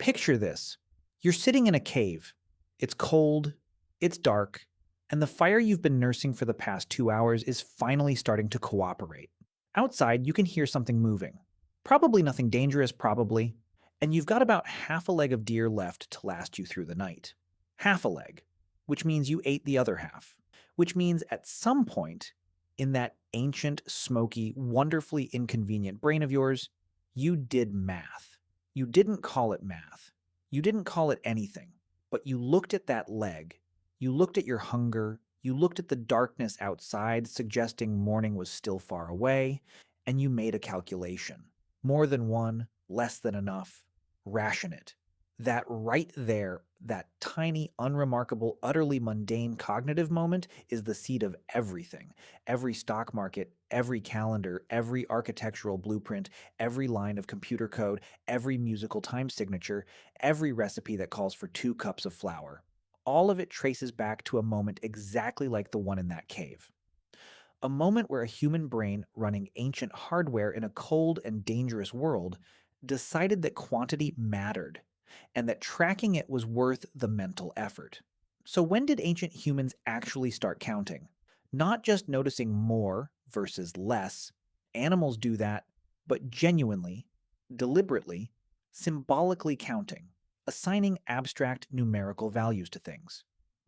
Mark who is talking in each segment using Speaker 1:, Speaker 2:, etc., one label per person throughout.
Speaker 1: Picture this. You're sitting in a cave. It's cold, it's dark, and the fire you've been nursing for the past 2 hours is finally starting to cooperate. Outside, you can hear something moving. Probably nothing dangerous, probably. And you've got about half a leg of deer left to last you through the night. Half a leg, which means you ate the other half. Which means at some point in that ancient, smoky, wonderfully inconvenient brain of yours, you did math. You didn't call it math. You didn't call it anything, but you looked at that leg. You looked at your hunger. You looked at the darkness outside, suggesting morning was still far away, and you made a calculation. More than one, less than enough. Ration it. That right there, that tiny, unremarkable, utterly mundane cognitive moment is the seed of everything. Every stock market, every calendar, every architectural blueprint, every line of computer code, every musical time signature, every recipe that calls for 2 cups of flour. All of it traces back to a moment exactly like the one in that cave. A moment where a human brain running ancient hardware in a cold and dangerous world decided that quantity mattered and that tracking it was worth the mental effort. So, when did ancient humans actually start counting? Not just noticing more versus less, animals do that, but genuinely, deliberately, symbolically counting, assigning abstract numerical values to things.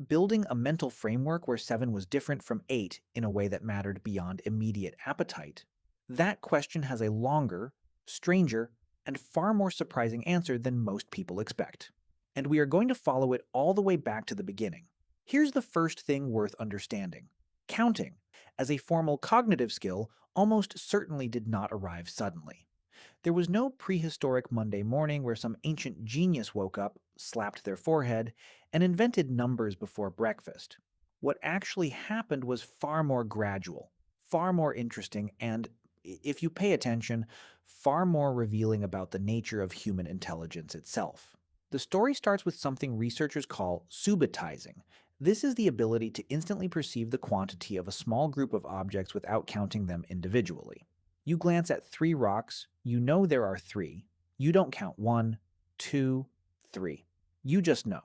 Speaker 1: Building a mental framework where 7 was different from 8 in a way that mattered beyond immediate appetite. That question has a longer, stranger, and far more surprising answer than most people expect. And we are going to follow it all the way back to the beginning. Here's the first thing worth understanding. Counting, as a formal cognitive skill, almost certainly did not arrive suddenly. There was no prehistoric Monday morning where some ancient genius woke up, slapped their forehead, and invented numbers before breakfast. What actually happened was far more gradual, far more interesting, and, if you pay attention, far more revealing about the nature of human intelligence itself. The story starts with something researchers call subitizing. This is the ability to instantly perceive the quantity of a small group of objects without counting them individually. You glance at 3 rocks, you know there are 3. You don't count 1, 2, 3. You just know.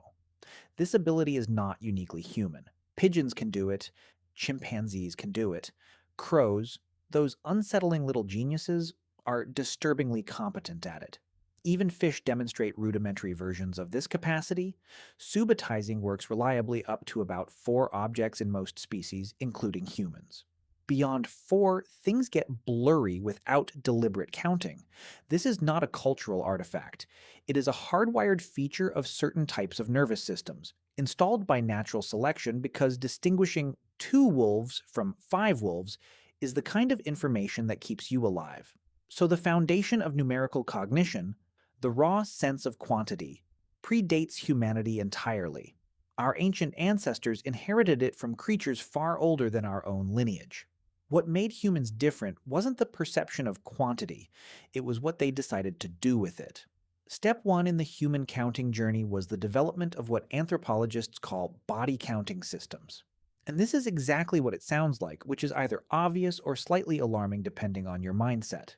Speaker 1: This ability is not uniquely human. Pigeons can do it, chimpanzees can do it. Crows, those unsettling little geniuses, are disturbingly competent at it. Even fish demonstrate rudimentary versions of this capacity. Subitizing works reliably up to about 4 objects in most species, including humans. Beyond 4, things get blurry without deliberate counting. This is not a cultural artifact. It is a hardwired feature of certain types of nervous systems, installed by natural selection because distinguishing 2 wolves from 5 wolves is the kind of information that keeps you alive. So the foundation of numerical cognition, the raw sense of quantity, predates humanity entirely. Our ancient ancestors inherited it from creatures far older than our own lineage. What made humans different wasn't the perception of quantity, it was what they decided to do with it. Step 1 in the human counting journey was the development of what anthropologists call body counting systems. And this is exactly what it sounds like, which is either obvious or slightly alarming depending on your mindset.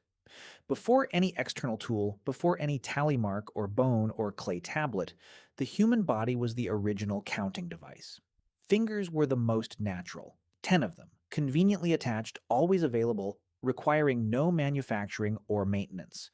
Speaker 1: Before any external tool, before any tally mark or bone or clay tablet, the human body was the original counting device. Fingers were the most natural, 10 of them, conveniently attached, always available, requiring no manufacturing or maintenance.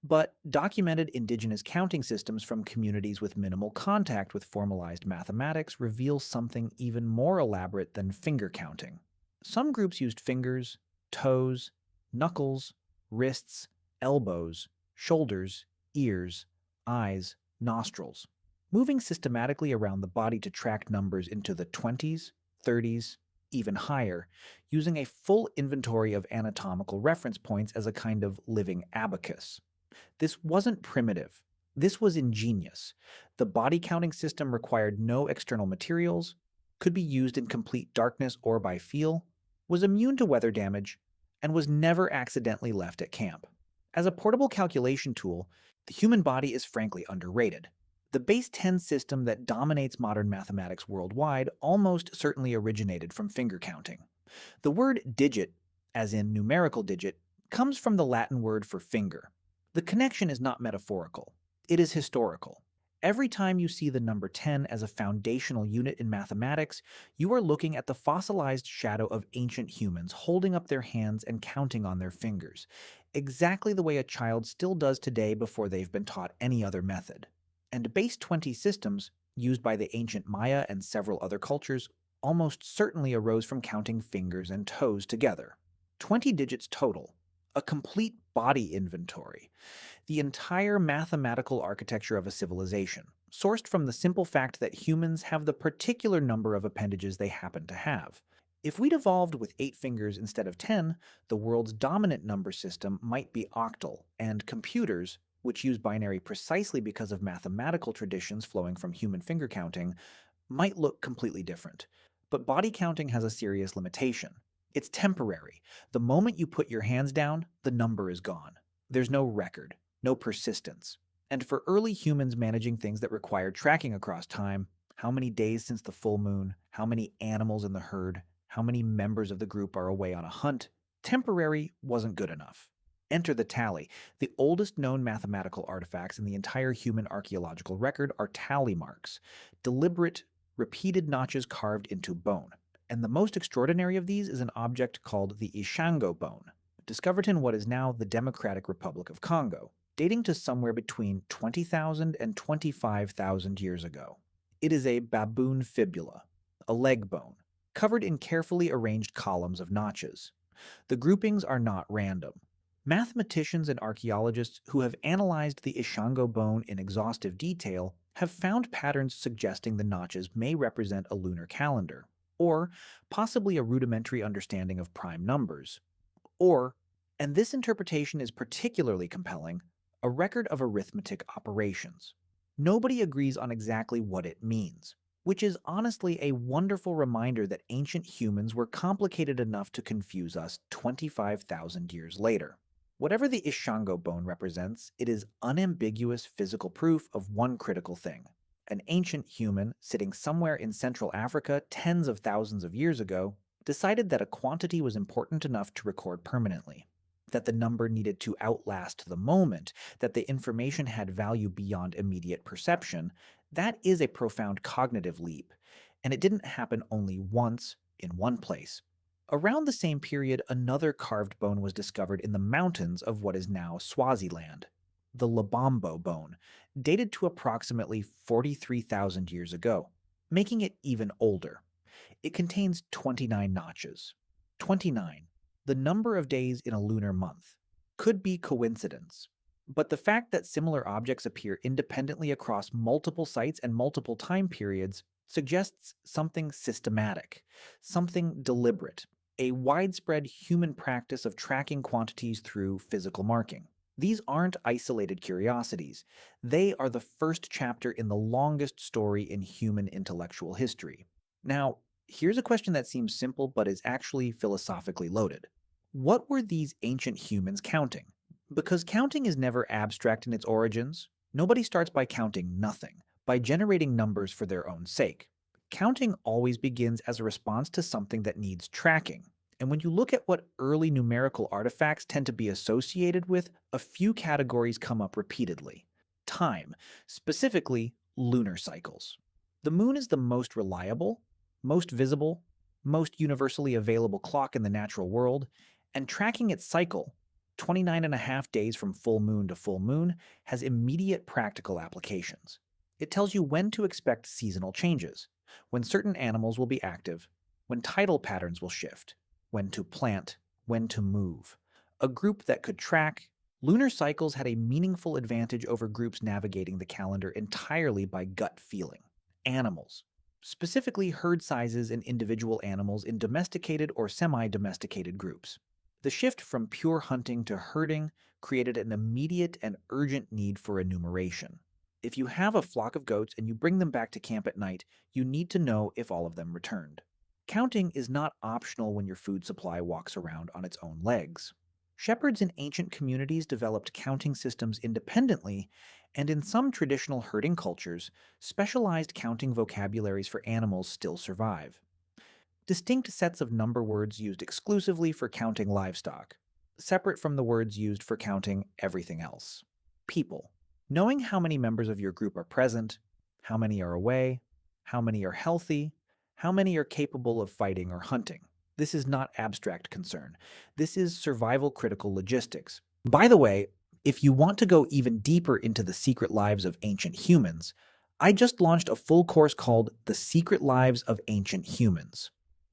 Speaker 1: But documented indigenous counting systems from communities with minimal contact with formalized mathematics reveal something even more elaborate than finger counting. Some groups used fingers, toes, knuckles, wrists, elbows, shoulders, ears, eyes, nostrils, moving systematically around the body to track numbers into the 20s, 30s, even higher, using a full inventory of anatomical reference points as a kind of living abacus. This wasn't primitive. This was ingenious. The body counting system required no external materials, could be used in complete darkness or by feel, was immune to weather damage, and was never accidentally left at camp. As a portable calculation tool, the human body is frankly underrated. The base 10 system that dominates modern mathematics worldwide almost certainly originated from finger counting. The word digit, as in numerical digit, comes from the Latin word for finger. The connection is not metaphorical. It is historical. Every time you see the number 10 as a foundational unit in mathematics, you are looking at the fossilized shadow of ancient humans holding up their hands and counting on their fingers, exactly the way a child still does today before they've been taught any other method. And base 20 systems, used by the ancient Maya and several other cultures, almost certainly arose from counting fingers and toes together. 20 digits total, a complete body inventory, the entire mathematical architecture of a civilization, sourced from the simple fact that humans have the particular number of appendages they happen to have. If we'd evolved with 8 fingers instead of 10, the world's dominant number system might be octal, and computers, which use binary precisely because of mathematical traditions flowing from human finger counting, might look completely different. But body counting has a serious limitation. It's temporary. The moment you put your hands down, the number is gone. There's no record, no persistence. And for early humans managing things that required tracking across time, how many days since the full moon, how many animals in the herd, how many members of the group are away on a hunt, temporary wasn't good enough. Enter the tally. The oldest known mathematical artifacts in the entire human archaeological record are tally marks, deliberate, repeated notches carved into bone. And the most extraordinary of these is an object called the Ishango bone, discovered in what is now the Democratic Republic of Congo, dating to somewhere between 20,000 and 25,000 years ago. It is a baboon fibula, a leg bone, covered in carefully arranged columns of notches. The groupings are not random. Mathematicians and archaeologists who have analyzed the Ishango bone in exhaustive detail have found patterns suggesting the notches may represent a lunar calendar, or possibly a rudimentary understanding of prime numbers, or, and this interpretation is particularly compelling, a record of arithmetic operations. Nobody agrees on exactly what it means, which is honestly a wonderful reminder that ancient humans were complicated enough to confuse us 25,000 years later. Whatever the Ishango bone represents, it is unambiguous physical proof of one critical thing. An ancient human sitting somewhere in Central Africa tens of thousands of years ago decided that a quantity was important enough to record permanently, that the number needed to outlast the moment, that the information had value beyond immediate perception. That is a profound cognitive leap, and it didn't happen only once in one place. Around the same period, another carved bone was discovered in the mountains of what is now Swaziland, the Lubombo bone, dated to approximately 43,000 years ago, making it even older. It contains 29 notches. 29, the number of days in a lunar month. Could be coincidence. But the fact that similar objects appear independently across multiple sites and multiple time periods suggests something systematic, something deliberate, a widespread human practice of tracking quantities through physical marking. These aren't isolated curiosities. They are the first chapter in the longest story in human intellectual history. Now, here's a question that seems simple but is actually philosophically loaded. What were these ancient humans counting? Because counting is never abstract in its origins. Nobody starts by counting nothing, by generating numbers for their own sake. Counting always begins as a response to something that needs tracking. And when you look at what early numerical artifacts tend to be associated with, a few categories come up repeatedly. Time, specifically lunar cycles. The moon is the most reliable, most visible, most universally available clock in the natural world, and tracking its cycle, 29 and a half days from full moon to full moon, has immediate practical applications. It tells you when to expect seasonal changes, when certain animals will be active, when tidal patterns will shift, when to plant, when to move. A group that could track, lunar cycles had a meaningful advantage over groups navigating the calendar entirely by gut feeling. Animals, specifically herd sizes and individual animals in domesticated or semi-domesticated groups. The shift from pure hunting to herding created an immediate and urgent need for enumeration. If you have a flock of goats and you bring them back to camp at night, you need to know if all of them returned. Counting is not optional when your food supply walks around on its own legs. Shepherds in ancient communities developed counting systems independently, and in some traditional herding cultures, specialized counting vocabularies for animals still survive. Distinct sets of number words used exclusively for counting livestock, separate from the words used for counting everything else. People. Knowing how many members of your group are present, how many are away, how many are healthy, how many are capable of fighting or hunting. This is not abstract concern. This is survival critical logistics. By the way, if you want to go even deeper into the secret lives of ancient humans, I just launched a full course called The Secret Lives of Ancient Humans.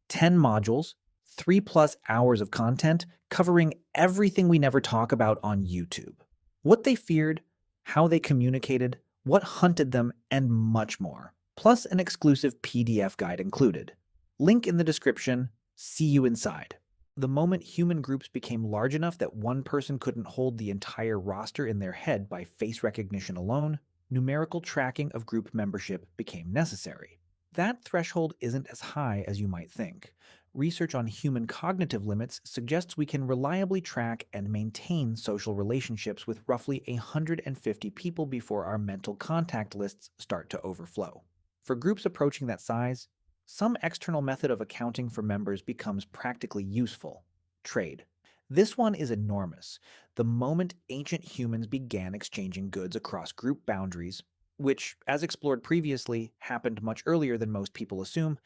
Speaker 1: 10 modules, 3+ hours of content covering everything we never talk about on YouTube. What they feared, how they communicated, what hunted them, and much more. Plus an exclusive PDF guide included. Link in the description. See you inside. The moment human groups became large enough that one person couldn't hold the entire roster in their head by face recognition alone, numerical tracking of group membership became necessary. That threshold isn't as high as you might think. Research on human cognitive limits suggests we can reliably track and maintain social relationships with roughly 150 people before our mental contact lists start to overflow. For groups approaching that size, some external method of accounting for members becomes practically useful: trade. This one is enormous. The moment ancient humans began exchanging goods across group boundaries, which, as explored previously, happened much earlier than most people assume,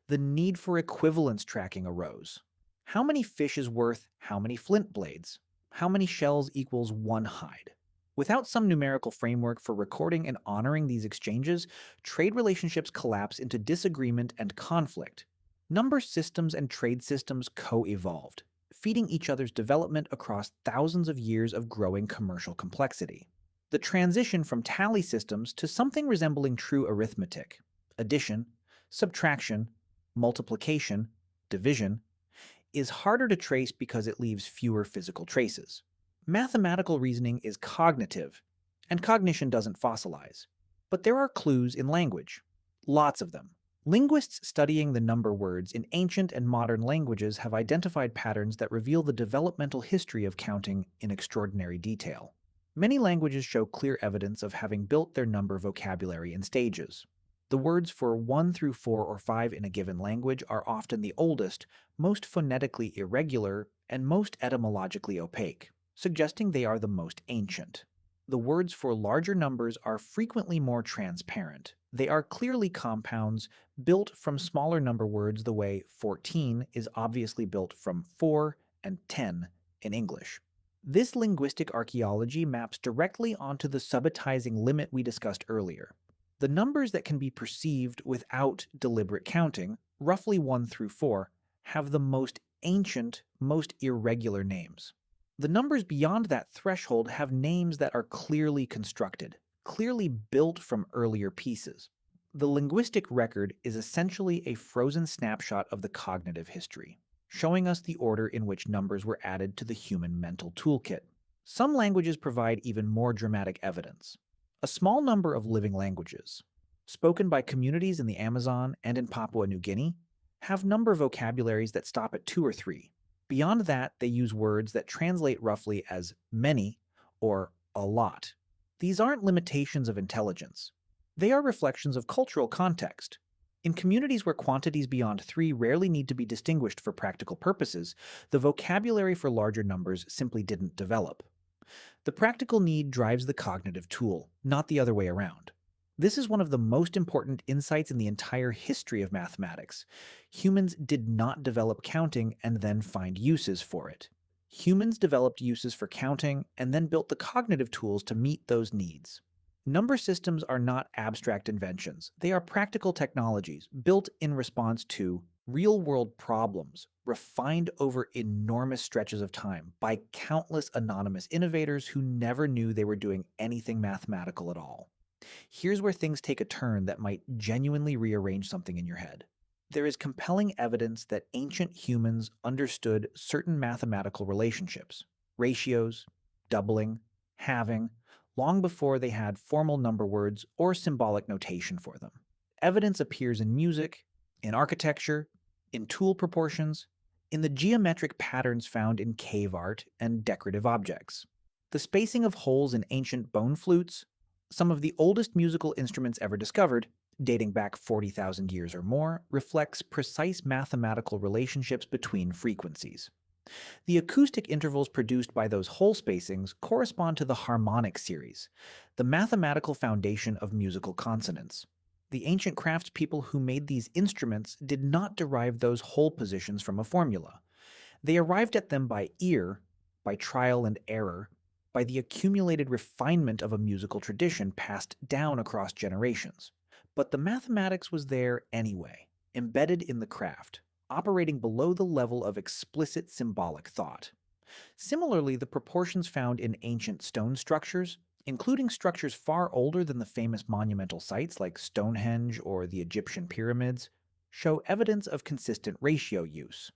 Speaker 1: the need for equivalence tracking arose. How many fish is worth how many flint blades? How many shells equals one hide? Without some numerical framework for recording and honoring these exchanges, trade relationships collapse into disagreement and conflict. Number systems and trade systems co-evolved, feeding each other's development across thousands of years of growing commercial complexity. The transition from tally systems to something resembling true arithmetic, addition, subtraction, multiplication, division, is harder to trace because it leaves fewer physical traces. Mathematical reasoning is cognitive, and cognition doesn't fossilize. But there are clues in language. Lots of them. Linguists studying the number words in ancient and modern languages have identified patterns that reveal the developmental history of counting in extraordinary detail. Many languages show clear evidence of having built their number vocabulary in stages. The words for 1 through 4 or 5 in a given language are often the oldest, most phonetically irregular, and most etymologically opaque, suggesting they are the most ancient. The words for larger numbers are frequently more transparent. They are clearly compounds built from smaller number words the way 14 is obviously built from 4 and 10 in English. This linguistic archaeology maps directly onto the subitizing limit we discussed earlier. The numbers that can be perceived without deliberate counting, roughly 1 through 4, have the most ancient, most irregular names. The numbers beyond that threshold have names that are clearly constructed, clearly built from earlier pieces. The linguistic record is essentially a frozen snapshot of the cognitive history, showing us the order in which numbers were added to the human mental toolkit. Some languages provide even more dramatic evidence. A small number of living languages, spoken by communities in the Amazon and in Papua New Guinea, have number vocabularies that stop at 2 or 3. Beyond that, they use words that translate roughly as many or a lot. These aren't limitations of intelligence. They are reflections of cultural context. In communities where quantities beyond 3 rarely need to be distinguished for practical purposes, the vocabulary for larger numbers simply didn't develop. The practical need drives the cognitive tool, not the other way around. This is one of the most important insights in the entire history of mathematics. Humans did not develop counting and then find uses for it. Humans developed uses for counting and then built the cognitive tools to meet those needs. Number systems are not abstract inventions. They are practical technologies built in response to real-world problems, refined over enormous stretches of time by countless anonymous innovators who never knew they were doing anything mathematical at all. Here's where things take a turn that might genuinely rearrange something in your head. There is compelling evidence that ancient humans understood certain mathematical relationships, ratios, doubling, halving, long before they had formal number words or symbolic notation for them. Evidence appears in music, in architecture, in tool proportions, in the geometric patterns found in cave art and decorative objects. The spacing of holes in ancient bone flutes, some of the oldest musical instruments ever discovered, dating back 40,000 years or more, reflects precise mathematical relationships between frequencies. The acoustic intervals produced by those whole spacings correspond to the harmonic series, the mathematical foundation of musical consonants. The ancient craftspeople who made these instruments did not derive those whole positions from a formula. They arrived at them by ear, by trial and error, by the accumulated refinement of a musical tradition passed down across generations. But the mathematics was there anyway, embedded in the craft, operating below the level of explicit symbolic thought. Similarly, the proportions found in ancient stone structures, including structures far older than the famous monumental sites like Stonehenge or the Egyptian pyramids, show evidence of consistent ratio use.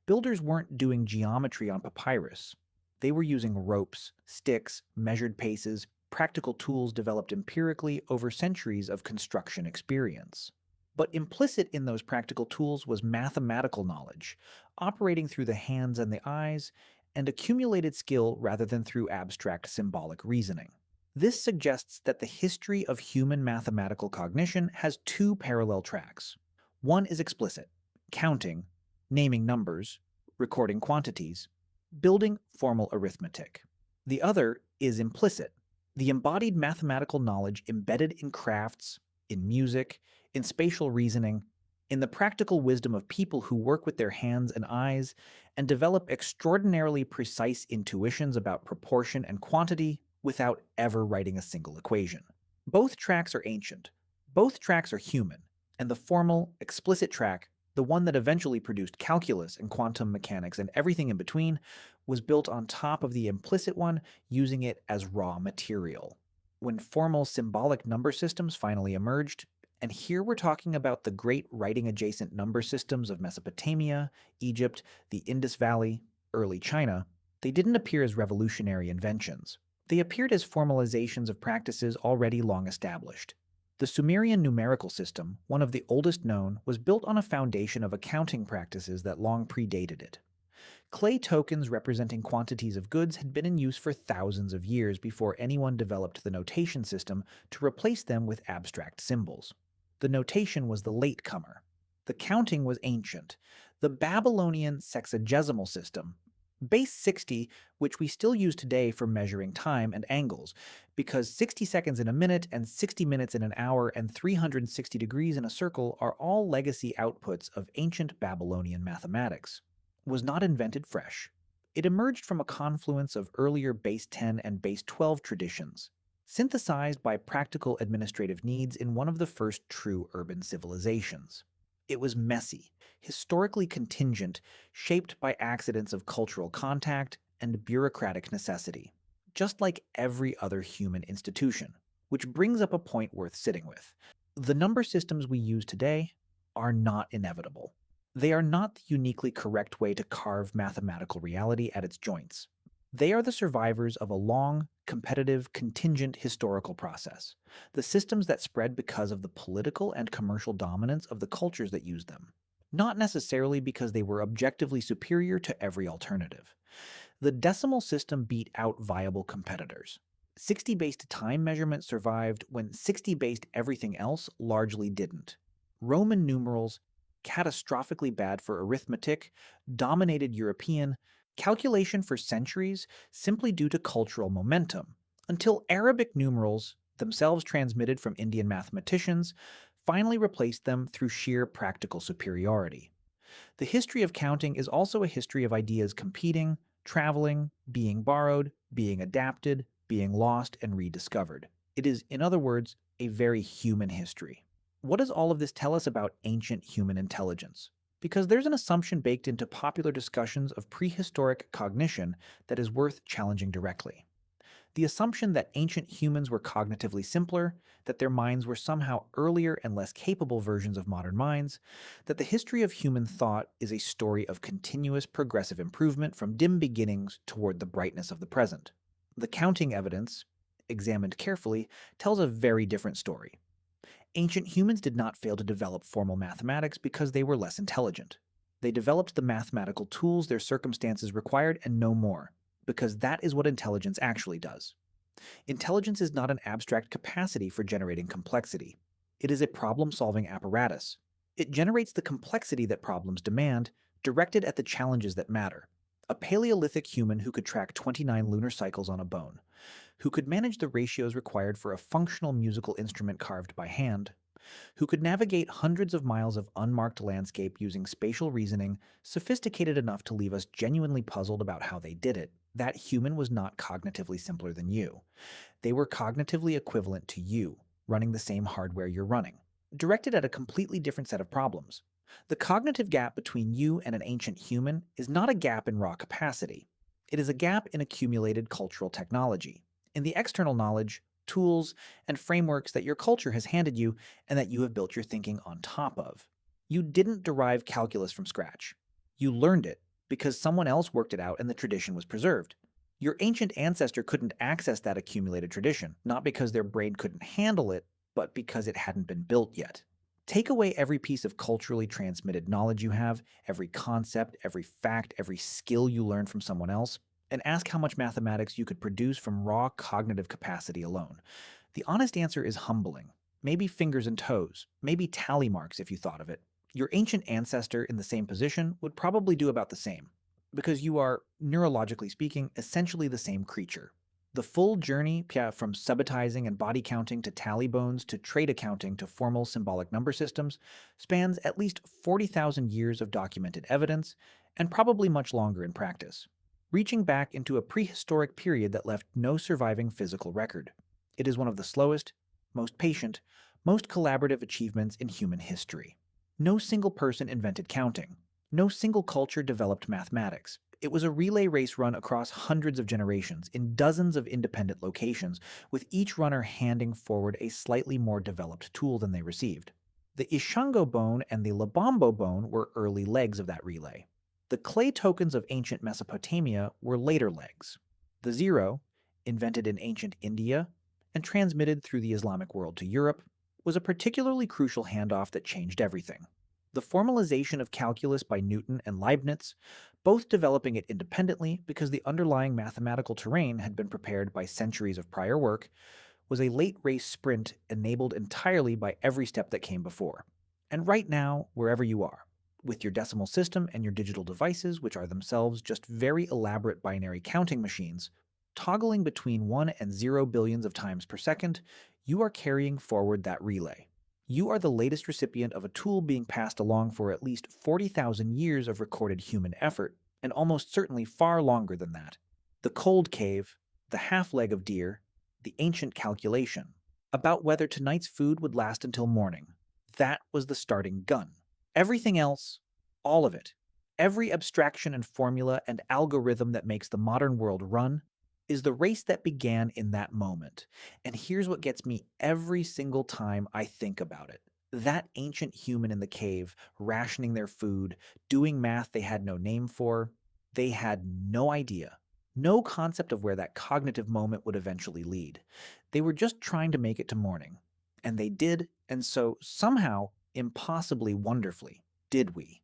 Speaker 1: Builders weren't doing geometry on papyrus. They were using ropes, sticks, measured paces, practical tools developed empirically over centuries of construction experience. But implicit in those practical tools was mathematical knowledge, operating through the hands and the eyes, and accumulated skill rather than through abstract symbolic reasoning. This suggests that the history of human mathematical cognition has two parallel tracks. One is explicit, counting, naming numbers, recording quantities, building formal arithmetic. The other is implicit, the embodied mathematical knowledge embedded in crafts, in music, in spatial reasoning, in the practical wisdom of people who work with their hands and eyes and develop extraordinarily precise intuitions about proportion and quantity without ever writing a single equation. Both tracks are ancient, both tracks are human, and the formal, explicit track, the one that eventually produced calculus and quantum mechanics and everything in between, was built on top of the implicit one, using it as raw material. When formal symbolic number systems finally emerged, and here we're talking about the great writing-adjacent number systems of Mesopotamia, Egypt, the Indus Valley, early China, they didn't appear as revolutionary inventions. They appeared as formalizations of practices already long established. The Sumerian numerical system, one of the oldest known, was built on a foundation of accounting practices that long predated it. Clay tokens representing quantities of goods had been in use for thousands of years before anyone developed the notation system to replace them with abstract symbols. The notation was the latecomer. The counting was ancient. The Babylonian sexagesimal system, base 60, which we still use today for measuring time and angles, because 60 seconds in a minute and 60 minutes in an hour and 360 degrees in a circle are all legacy outputs of ancient Babylonian mathematics, was not invented fresh. It emerged from a confluence of earlier base 10 and base 12 traditions, synthesized by practical administrative needs in one of the first true urban civilizations. It was messy, historically contingent, shaped by accidents of cultural contact and bureaucratic necessity, just like every other human institution, which brings up a point worth sitting with. The number systems we use today are not inevitable. They are not the uniquely correct way to carve mathematical reality at its joints. They are the survivors of a long, competitive, contingent historical process, the systems that spread because of the political and commercial dominance of the cultures that used them, not necessarily because they were objectively superior to every alternative. The decimal system beat out viable competitors. 60-based time measurement survived when 60-based everything else largely didn't. Roman numerals, catastrophically bad for arithmetic, dominated European calculation for centuries simply due to cultural momentum, until Arabic numerals, themselves transmitted from Indian mathematicians, finally replaced them through sheer practical superiority. The history of counting is also a history of ideas competing, traveling, being borrowed, being adapted, being lost, and rediscovered. It is, in other words, a very human history. What does all of this tell us about ancient human intelligence? Because there's an assumption baked into popular discussions of prehistoric cognition that is worth challenging directly. The assumption that ancient humans were cognitively simpler, that their minds were somehow earlier and less capable versions of modern minds, that the history of human thought is a story of continuous progressive improvement from dim beginnings toward the brightness of the present. The counting evidence, examined carefully, tells a very different story. Ancient humans did not fail to develop formal mathematics because they were less intelligent. They developed the mathematical tools their circumstances required and no more, because that is what intelligence actually does. Intelligence is not an abstract capacity for generating complexity. It is a problem-solving apparatus. It generates the complexity that problems demand, directed at the challenges that matter. A Paleolithic human who could track 29 lunar cycles on a bone, who could manage the ratios required for a functional musical instrument carved by hand, who could navigate hundreds of miles of unmarked landscape using spatial reasoning sophisticated enough to leave us genuinely puzzled about how they did it. That human was not cognitively simpler than you. They were cognitively equivalent to you, running the same hardware you're running, directed at a completely different set of problems. The cognitive gap between you and an ancient human is not a gap in raw capacity. It is a gap in accumulated cultural technology, in the external knowledge, tools, and frameworks that your culture has handed you and that you have built your thinking on top of. You didn't derive calculus from scratch. You learned it because someone else worked it out and the tradition was preserved. Your ancient ancestor couldn't access that accumulated tradition, not because their brain couldn't handle it, but because it hadn't been built yet. Take away every piece of culturally transmitted knowledge you have, every concept, every fact, every skill you learned from someone else, and ask how much mathematics you could produce from raw cognitive capacity alone. The honest answer is humbling. Maybe fingers and toes, maybe tally marks if you thought of it. Your ancient ancestor in the same position would probably do about the same, because you are, neurologically speaking, essentially the same creature. The full journey from subitizing and body counting to tally bones to trait accounting to formal symbolic number systems spans at least 40,000 years of documented evidence and probably much longer in practice, reaching back into a prehistoric period that left no surviving physical record. It is one of the slowest, most patient, most collaborative achievements in human history. No single person invented counting. No single culture developed mathematics. It was a relay race run across hundreds of generations in dozens of independent locations, with each runner handing forward a slightly more developed tool than they received. The Ishango bone and the Labambo bone were early legs of that relay. The clay tokens of ancient Mesopotamia were later legs. The zero, invented in ancient India and transmitted through the Islamic world to Europe, was a particularly crucial handoff that changed everything. The formalization of calculus by Newton and Leibniz, both developing it independently because the underlying mathematical terrain had been prepared by centuries of prior work, was a late race sprint enabled entirely by every step that came before. And right now, wherever you are, with your decimal system and your digital devices, which are themselves just very elaborate binary counting machines, toggling between 1 and 0 billions of times per second, you are carrying forward that relay. You are the latest recipient of a tool being passed along for at least 40,000 years of recorded human effort, and almost certainly far longer than that. The cold cave, the half-leg of deer, the ancient calculation, about whether tonight's food would last until morning. That was the starting gun. Everything else, all of it, every abstraction and formula and algorithm that makes the modern world run, is the race that began in that moment. And here's what gets me every single time I think about it. That ancient human in the cave, rationing their food, doing math they had no name for, they had no idea, no concept of where that cognitive moment would eventually lead. They were just trying to make it to morning. And they did, and so somehow, impossibly wonderfully, did we.